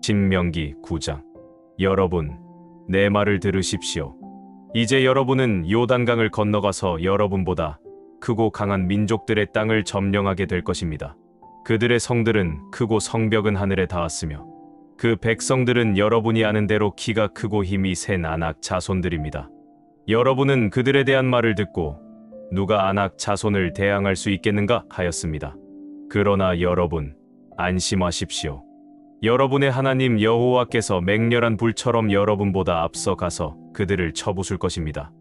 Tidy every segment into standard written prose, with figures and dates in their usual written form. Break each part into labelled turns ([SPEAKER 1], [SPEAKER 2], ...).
[SPEAKER 1] 신명기 9장. 여러분, 내 말을 들으십시오. 이제 여러분은 요단강을 건너가서 여러분보다 크고 강한 민족들의 땅을 점령하게 될 것입니다. 그들의 성들은 크고 성벽은 하늘에 닿았으며 그 백성들은 여러분이 아는 대로 키가 크고 힘이 센 아낙 자손들입니다. 여러분은 그들에 대한 말을 듣고 누가 아낙 자손을 대항할 수 있겠는가 하였습니다. 그러나 여러분, 안심하십시오. 여러분의 하나님 여호와께서 맹렬한 불처럼 여러분보다 앞서 가서 그들을 쳐부술 것입니다.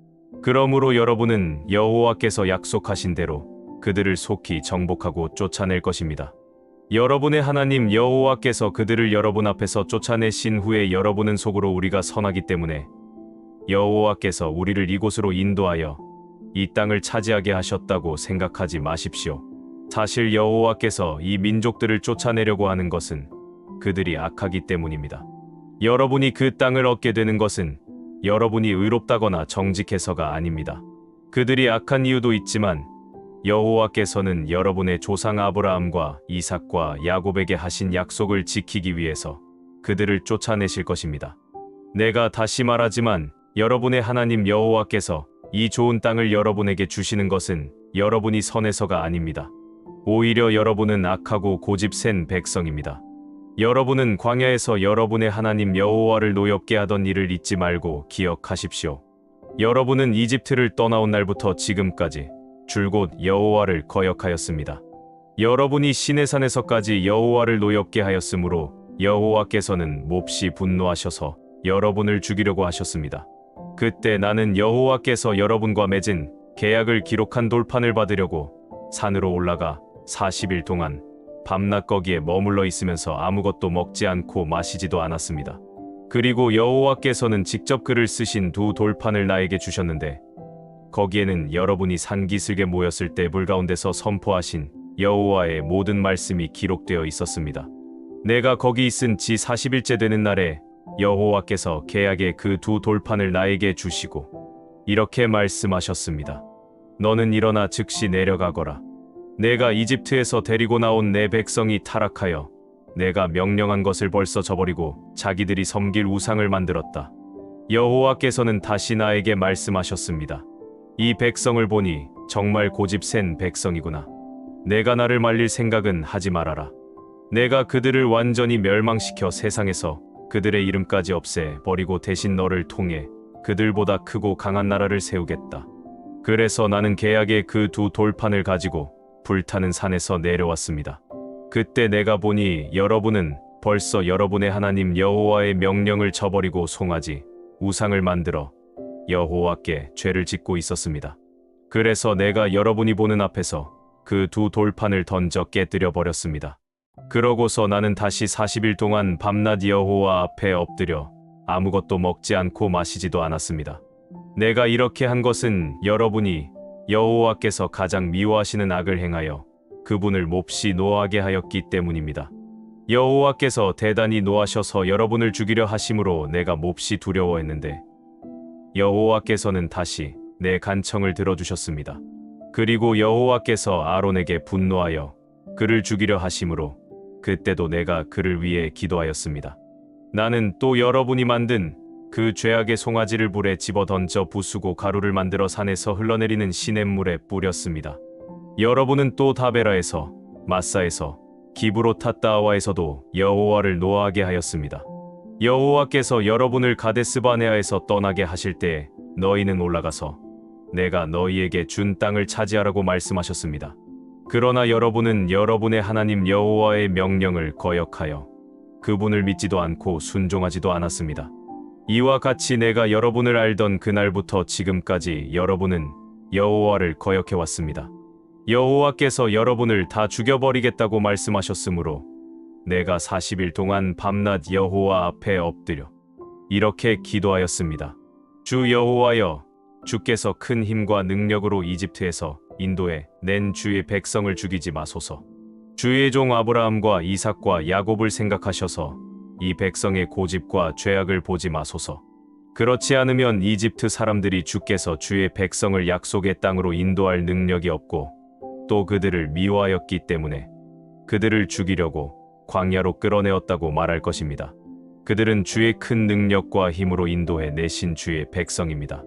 [SPEAKER 1] 그러므로 여러분은 여호와께서 약속하신 대로 그들을 속히 정복하고 쫓아낼 것입니다. 여러분의 하나님 여호와께서 그들을 여러분 앞에서 쫓아내신 후에 여러분은 속으로 우리가 선하기 때문에 여호와께서 우리를 이곳으로 인도하여 이 땅을 차지하게 하셨다고 생각하지 마십시오. 사실 여호와께서 이 민족들을 쫓아내려고 하는 것은 그들이 악하기 때문입니다. 여러분이 그 땅을 얻게 되는 것은 여러분이 의롭다거나 정직해서가 아닙니다. 그들이 악한 이유도 있지만 여호와께서는 여러분의 조상 아브라함과 이삭과 야곱에게 하신 약속을 지키기 위해서 그들을 쫓아내실 것입니다. 내가 다시 말하지만 여러분의 하나님 여호와께서 이 좋은 땅을 여러분에게 주시는 것은 여러분이 선해서가 아닙니다. 오히려 여러분은 악하고 고집 센 백성입니다. 여러분은 광야에서 여러분의 하나님 여호와를 노엽게 하던 일을 잊지 말고 기억하십시오. 여러분은 이집트를 떠나온 날부터 지금까지 줄곧 여호와를 거역하였습니다. 여러분이 시내산에서까지 여호와를 노엽게 하였으므로 여호와께서는 몹시 분노하셔서 여러분을 죽이려고 하셨습니다. 그때 나는 여호와께서 여러분과 맺은 계약을 기록한 돌판을 받으려고 산으로 올라가 40일 동안 밤낮 거기에 머물러 있으면서 아무것도 먹지 않고 마시지도 않았습니다. 그리고 여호와께서는 직접 글을 쓰신 두 돌판을 나에게 주셨는데 거기에는 여러분이 산기슭에 모였을 때 물 가운데서 선포하신 여호와의 모든 말씀이 기록되어 있었습니다. 내가 거기 있은 지 40일째 되는 날에 여호와께서 계약의 그 두 돌판을 나에게 주시고 이렇게 말씀하셨습니다. 너는 일어나 즉시 내려가거라. 내가 이집트에서 데리고 나온 내 백성이 타락하여 내가 명령한 것을 벌써 저버리고 자기들이 섬길 우상을 만들었다. 여호와께서는 다시 나에게 말씀하셨습니다. 이 백성을 보니 정말 고집 센 백성이구나. 내가 나를 말릴 생각은 하지 말아라. 내가 그들을 완전히 멸망시켜 세상에서 그들의 이름까지 없애 버리고 대신 너를 통해 그들보다 크고 강한 나라를 세우겠다. 그래서 나는 계약의 그 두 돌판을 가지고 불타는 산에서 내려왔습니다. 그때 내가 보니 여러분은 벌써 여러분의 하나님 여호와의 명령을 저버리고 송아지, 우상을 만들어 여호와께 죄를 짓고 있었습니다. 그래서 내가 여러분이 보는 앞에서 그 두 돌판을 던져 깨뜨려 버렸습니다. 그러고서 나는 다시 40일 동안 밤낮 여호와 앞에 엎드려 아무것도 먹지 않고 마시지도 않았습니다. 내가 이렇게 한 것은 여러분이 여호와께서 가장 미워하시는 악을 행하여 그분을 몹시 노하게 하였기 때문입니다. 여호와께서 대단히 노하셔서 여러분을 죽이려 하심으로 내가 몹시 두려워했는데 여호와께서는 다시 내 간청을 들어주셨습니다. 그리고 여호와께서 아론에게 분노하여 그를 죽이려 하심으로 그때도 내가 그를 위해 기도하였습니다. 나는 또 여러분이 만든 그 죄악의 송아지를 불에 집어 던져 부수고 가루를 만들어 산에서 흘러내리는 시냇물에 뿌렸습니다. 여러분은 또 다베라에서, 마사에서, 기브로탓다아와에서도 여호와를 노하게 하였습니다. 여호와께서 여러분을 가데스바네아에서 떠나게 하실 때에 너희는 올라가서 내가 너희에게 준 땅을 차지하라고 말씀하셨습니다. 그러나 여러분은 여러분의 하나님 여호와의 명령을 거역하여 그분을 믿지도 않고 순종하지도 않았습니다. 이와 같이 내가 여러분을 알던 그날부터 지금까지 여러분은 여호와를 거역해왔습니다. 여호와께서 여러분을 다 죽여버리겠다고 말씀하셨으므로 내가 40일 동안 밤낮 여호와 앞에 엎드려 이렇게 기도하였습니다. 주 여호와여, 주께서 큰 힘과 능력으로 이집트에서 인도해 낸 주의 백성을 죽이지 마소서. 주의 종 아브라함과 이삭과 야곱을 생각하셔서 이 백성의 고집과 죄악을 보지 마소서. 그렇지 않으면 이집트 사람들이 주께서 주의 백성을 약속의 땅으로 인도할 능력이 없고 또 그들을 미워하였기 때문에 그들을 죽이려고 광야로 끌어내었다고 말할 것입니다. 그들은 주의 큰 능력과 힘으로 인도해 내신 주의 백성입니다.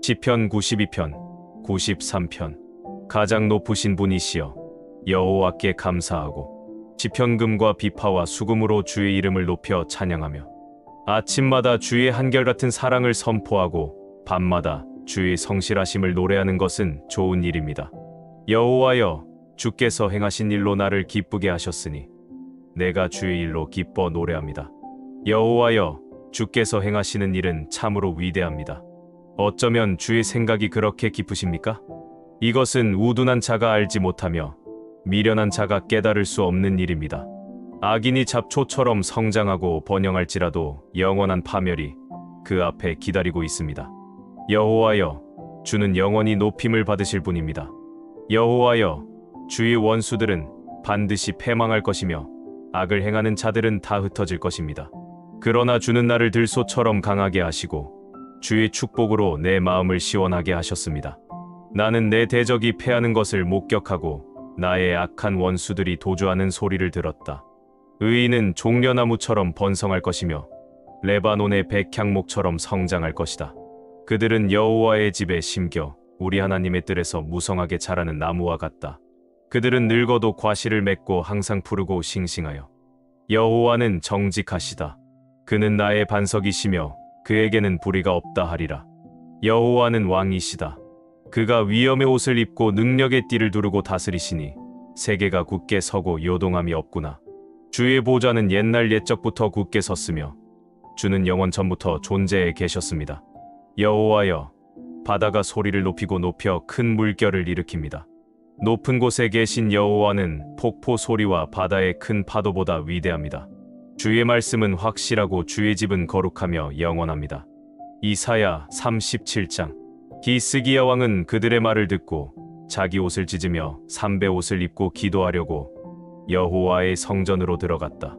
[SPEAKER 1] 시편 92편, 93편. 가장 높으신 분이시여 여호와께 감사하고 시편금과 비파와 수금으로 주의 이름을 높여 찬양하며 아침마다 주의 한결같은 사랑을 선포하고 밤마다 주의 성실하심을 노래하는 것은 좋은 일입니다. 여호와여, 주께서 행하신 일로 나를 기쁘게 하셨으니 내가 주의 일로 기뻐 노래합니다. 여호와여, 주께서 행하시는 일은 참으로 위대합니다. 어쩌면 주의 생각이 그렇게 깊으십니까? 이것은 우둔한 자가 알지 못하며 미련한 자가 깨달을 수 없는 일입니다. 악인이 잡초처럼 성장하고 번영할지라도 영원한 파멸이 그 앞에 기다리고 있습니다. 여호와여, 주는 영원히 높임을 받으실 분입니다. 여호와여, 주의 원수들은 반드시 패망할 것이며 악을 행하는 자들은 다 흩어질 것입니다. 그러나 주는 나를 들소처럼 강하게 하시고 주의 축복으로 내 마음을 시원하게 하셨습니다. 나는 내 대적이 패하는 것을 목격하고 나의 악한 원수들이 도주하는 소리를 들었다. 의인은 종려나무처럼 번성할 것이며 레바논의 백향목처럼 성장할 것이다. 그들은 여호와의 집에 심겨 우리 하나님의 뜰에서 무성하게 자라는 나무와 같다. 그들은 늙어도 과실을 맺고 항상 푸르고 싱싱하여 여호와는 정직하시다. 그는 나의 반석이시며 그에게는 불의가 없다 하리라. 여호와는 왕이시다. 그가 위엄의 옷을 입고 능력의 띠를 두르고 다스리시니 세계가 굳게 서고 요동함이 없구나. 주의 보좌는 옛날 옛적부터 굳게 섰으며 주는 영원 전부터 존재해 계셨습니다. 여호와여, 바다가 소리를 높이고 높여 큰 물결을 일으킵니다. 높은 곳에 계신 여호와는 폭포 소리와 바다의 큰 파도보다 위대합니다. 주의 말씀은 확실하고 주의 집은 거룩하며 영원합니다. 이사야 37장. 히스기야 왕은 그들의 말을 듣고 자기 옷을 찢으며 삼배 옷을 입고 기도하려고 여호와의 성전으로 들어갔다.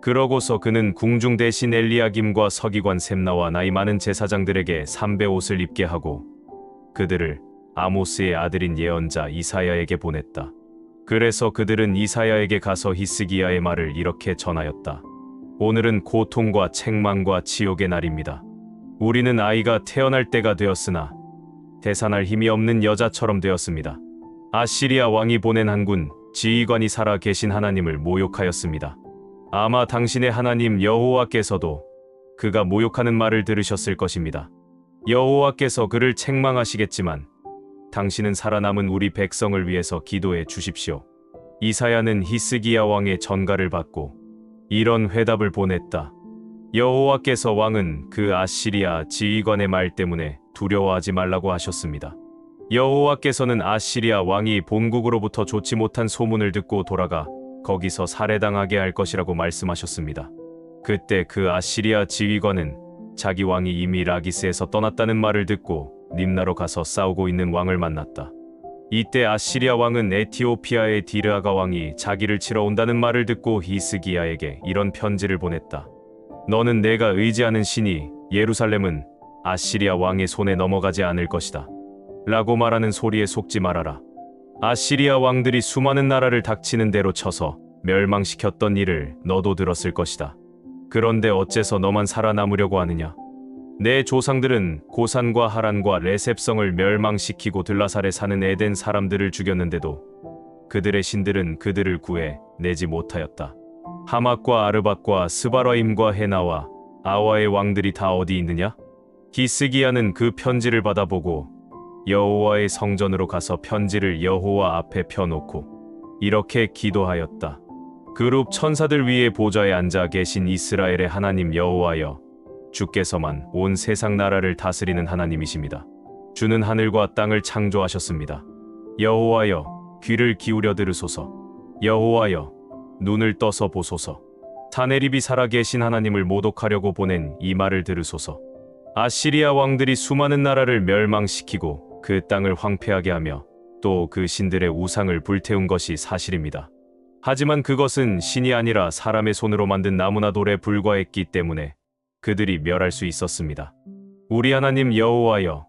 [SPEAKER 1] 그러고서 그는 궁중 대신 엘리야김과 서기관 셈나와 나이 많은 제사장들에게 삼배 옷을 입게 하고 그들을 아모스의 아들인 예언자 이사야에게 보냈다. 그래서 그들은 이사야에게 가서 히스기야의 말을 이렇게 전하였다. 오늘은 고통과 책망과 지옥의 날입니다. 우리는 아이가 태어날 때가 되었으나 대산할 힘이 없는 여자처럼 되었습니다. 아시리아 왕이 보낸 한군 지휘관이 살아 계신 하나님을 모욕하였습니다. 아마 당신의 하나님 여호와께서도 그가 모욕하는 말을 들으셨을 것입니다. 여호와께서 그를 책망하시겠지만 당신은 살아남은 우리 백성을 위해서 기도해 주십시오. 이사야는 히스기야 왕의 전가를 받고 이런 회답을 보냈다. 여호와께서 왕은 그 아시리아 지휘관의 말 때문에 두려워하지 말라고 하셨습니다. 여호와께서는 아시리아 왕이 본국으로부터 좋지 못한 소문을 듣고 돌아가 거기서 살해당하게 할 것이라고 말씀하셨습니다. 그때 그 아시리아 지휘관은 자기 왕이 이미 라기스에서 떠났다는 말을 듣고 림나로 가서 싸우고 있는 왕을 만났다. 이때 아시리아 왕은 에티오피아의 디르아가 왕이 자기를 치러 온다는 말을 듣고 히스기야에게 이런 편지를 보냈다. 너는 내가 의지하는 신이 예루살렘은 아시리아 왕의 손에 넘어가지 않을 것이다. 라고 말하는 소리에 속지 말아라. 아시리아 왕들이 수많은 나라를 닥치는 대로 쳐서 멸망시켰던 일을 너도 들었을 것이다. 그런데 어째서 너만 살아남으려고 하느냐? 내 조상들은 고산과 하란과 레셉성을 멸망시키고 들라살에 사는 에덴 사람들을 죽였는데도 그들의 신들은 그들을 구해 내지 못하였다. 하맛과 아르밧과 스바라임과 헤나와 아와의 왕들이 다 어디 있느냐? 히스기야는 그 편지를 받아보고 여호와의 성전으로 가서 편지를 여호와 앞에 펴놓고 이렇게 기도하였다. 그룹 천사들 위에 보좌에 앉아 계신 이스라엘의 하나님 여호와여, 주께서만 온 세상 나라를 다스리는 하나님이십니다. 주는 하늘과 땅을 창조하셨습니다. 여호와여, 귀를 기울여 들으소서. 여호와여, 눈을 떠서 보소서. 사네립이 살아계신 하나님을 모독하려고 보낸 이 말을 들으소서. 아시리아 왕들이 수많은 나라를 멸망시키고 그 땅을 황폐하게 하며 또 그 신들의 우상을 불태운 것이 사실입니다. 하지만 그것은 신이 아니라 사람의 손으로 만든 나무나 돌에 불과했기 때문에 그들이 멸할 수 있었습니다. 우리 하나님 여호와여,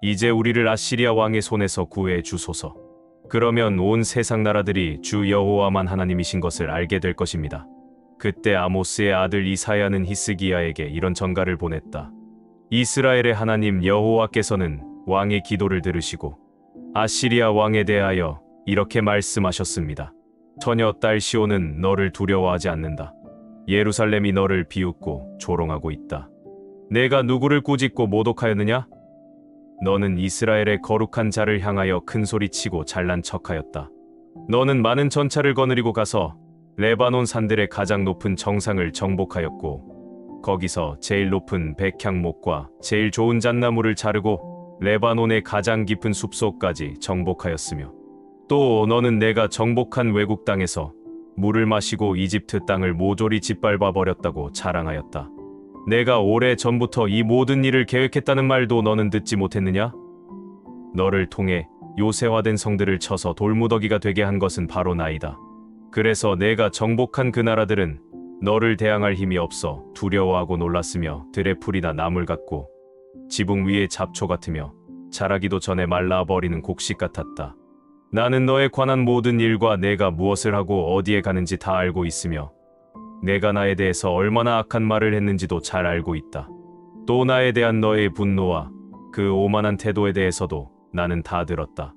[SPEAKER 1] 이제 우리를 아시리아 왕의 손에서 구해 주소서. 그러면 온 세상 나라들이 주 여호와만 하나님이신 것을 알게 될 것입니다. 그때 아모스의 아들 이사야는 히스기야에게 이런 전가를 보냈다. 이스라엘의 하나님 여호와께서는 왕의 기도를 들으시고 아시리아 왕에 대하여 이렇게 말씀하셨습니다. 처녀 딸 시온은 너를 두려워하지 않는다. 예루살렘이 너를 비웃고 조롱하고 있다. 내가 누구를 꾸짖고 모독하였느냐? 너는 이스라엘의 거룩한 자를 향하여 큰 소리치고 잘난 척하였다. 너는 많은 전차를 거느리고 가서 레바논 산들의 가장 높은 정상을 정복하였고 거기서 제일 높은 백향목과 제일 좋은 잣나무를 자르고 레바논의 가장 깊은 숲속까지 정복하였으며 또 너는 내가 정복한 외국 땅에서 물을 마시고 이집트 땅을 모조리 짓밟아 버렸다고 자랑하였다. 내가 오래 전부터 이 모든 일을 계획했다는 말도 너는 듣지 못했느냐? 너를 통해 요새화된 성들을 쳐서 돌무더기가 되게 한 것은 바로 나이다. 그래서 내가 정복한 그 나라들은 너를 대항할 힘이 없어 두려워하고 놀랐으며 들의 풀이나 나물 같고 지붕 위의 잡초 같으며 자라기도 전에 말라버리는 곡식 같았다. 나는 너에 관한 모든 일과 내가 무엇을 하고 어디에 가는지 다 알고 있으며 내가 나에 대해서 얼마나 악한 말을 했는지도 잘 알고 있다. 또 나에 대한 너의 분노와 그 오만한 태도에 대해서도 나는 다 들었다.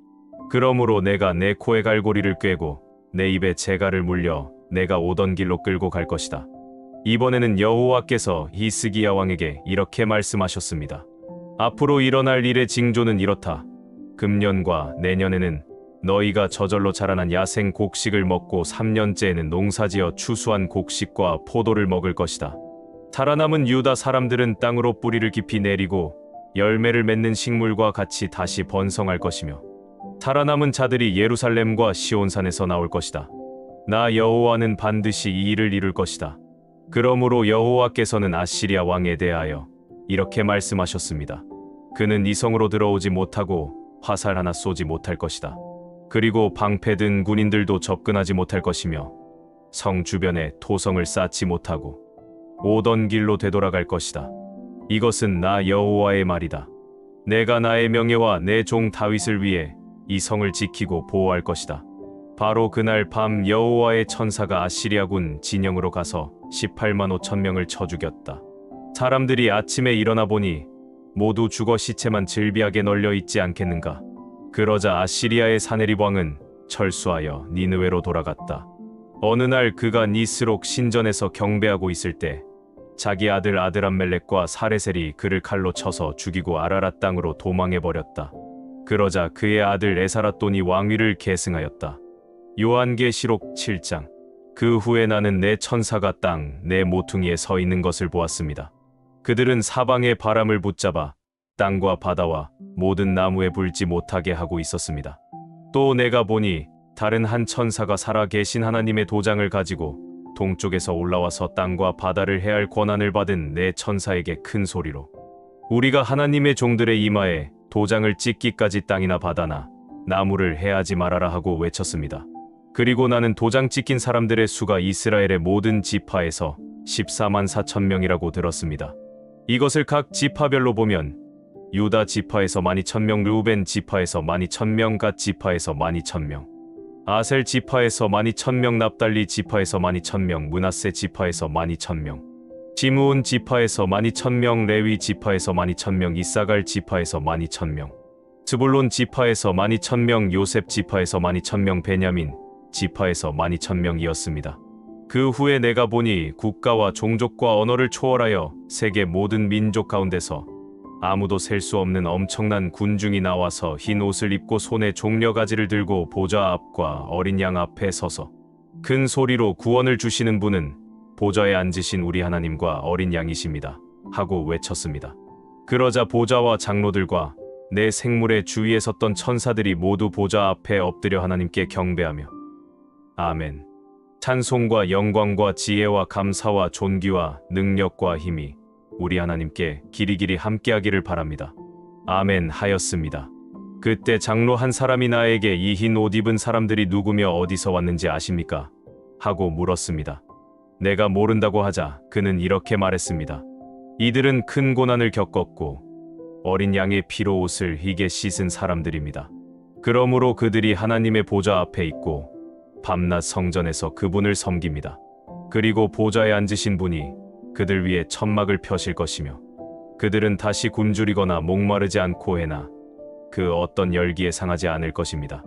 [SPEAKER 1] 그러므로 내가 내 코에 갈고리를 꿰고 내 입에 재갈을 물려 내가 오던 길로 끌고 갈 것이다. 이번에는 여호와께서 히스기야 왕에게 이렇게 말씀하셨습니다. 앞으로 일어날 일의 징조는 이렇다. 금년과 내년에는 너희가 저절로 자라난 야생 곡식을 먹고 3년째에는 농사지어 추수한 곡식과 포도를 먹을 것이다. 살아남은 유다 사람들은 땅으로 뿌리를 깊이 내리고 열매를 맺는 식물과 같이 다시 번성할 것이며 살아남은 자들이 예루살렘과 시온산에서 나올 것이다. 나 여호와는 반드시 이 일을 이룰 것이다. 그러므로 여호와께서는 아시리아 왕에 대하여 이렇게 말씀하셨습니다. 그는 이 성으로 들어오지 못하고 화살 하나 쏘지 못할 것이다. 그리고 방패든 군인들도 접근하지 못할 것이며 성 주변에 토성을 쌓지 못하고 오던 길로 되돌아갈 것이다. 이것은 나 여호와의 말이다. 내가 나의 명예와 내 종 다윗을 위해 이 성을 지키고 보호할 것이다. 바로 그날 밤 여호와의 천사가 아시리아군 진영으로 가서 18만 5천 명을 쳐 죽였다. 사람들이 아침에 일어나 보니 모두 죽어 시체만 즐비하게 널려 있지 않겠는가. 그러자 아시리아의 사네립 왕은 철수하여 니느웨로 돌아갔다. 어느 날 그가 니스록 신전에서 경배하고 있을 때 자기 아들 아드람멜렉과 사레셀이 그를 칼로 쳐서 죽이고 아라랏 땅으로 도망해버렸다. 그러자 그의 아들 에사라돈이 왕위를 계승하였다. 요한계시록 7장. 그 후에 나는 내 천사가 땅 내 모퉁이에 서 있는 것을 보았습니다. 그들은 사방의 바람을 붙잡아 땅과 바다와 모든 나무에 불지 못하게 하고 있었습니다. 또 내가 보니 다른 한 천사가 살아 계신 하나님의 도장을 가지고 동쪽에서 올라와서 땅과 바다를 해할 권한을 받은 내 천사에게 큰 소리로 우리가 하나님의 종들의 이마에 도장을 찍기까지 땅이나 바다나 나무를 해하지 말아라 하고 외쳤습니다. 그리고 나는 도장 찍힌 사람들의 수가 이스라엘의 모든 지파에서 14만 4천 명이라고 들었습니다. 이것을 각 지파별로 보면 유다 지파에서 12,000명, 르우벤 지파에서 12,000명, 갓 지파에서 12,000명, 아셀 지파에서 12,000명, 납달리 지파에서 12,000명, 므낫세 지파에서 12,000명, 지므온 지파에서 12,000명, 레위 지파에서 12,000명, 이사갈 지파에서 12,000명, 스불론 지파에서 12,000명, 요셉 지파에서 12,000명, 베냐민 지파에서 12,000명이었습니다. 그 후에 내가 보니 국가와 종족과 언어를 초월하여 세계 모든 민족 가운데서 아무도 셀 수 없는 엄청난 군중이 나와서 흰 옷을 입고 손에 종려가지를 들고 보좌 앞과 어린 양 앞에 서서 큰 소리로 구원을 주시는 분은 보좌에 앉으신 우리 하나님과 어린 양이십니다 하고 외쳤습니다. 그러자 보좌와 장로들과 내 생물의 주위에 섰던 천사들이 모두 보좌 앞에 엎드려 하나님께 경배하며 아멘. 찬송과 영광과 지혜와 감사와 존귀와 능력과 힘이 우리 하나님께 길이길이 함께하기를 바랍니다. 아멘 하였습니다. 그때 장로 한 사람이 나에게 이 흰 옷 입은 사람들이 누구며 어디서 왔는지 아십니까? 하고 물었습니다. 내가 모른다고 하자 그는 이렇게 말했습니다. 이들은 큰 고난을 겪었고 어린 양의 피로 옷을 희게 씻은 사람들입니다. 그러므로 그들이 하나님의 보좌 앞에 있고 밤낮 성전에서 그분을 섬깁니다. 그리고 보좌에 앉으신 분이 그들 위에 천막을 펴실 것이며 그들은 다시 굶주리거나 목마르지 않고 해나 그 어떤 열기에 상하지 않을 것입니다.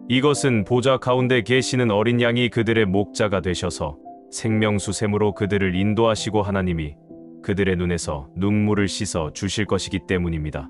[SPEAKER 1] 이것은 보좌 가운데 계시는 어린 양이 그들의 목자가 되셔서 생명수샘으로 그들을 인도하시고 하나님이 그들의 눈에서 눈물을 씻어 주실 것이기 때문입니다.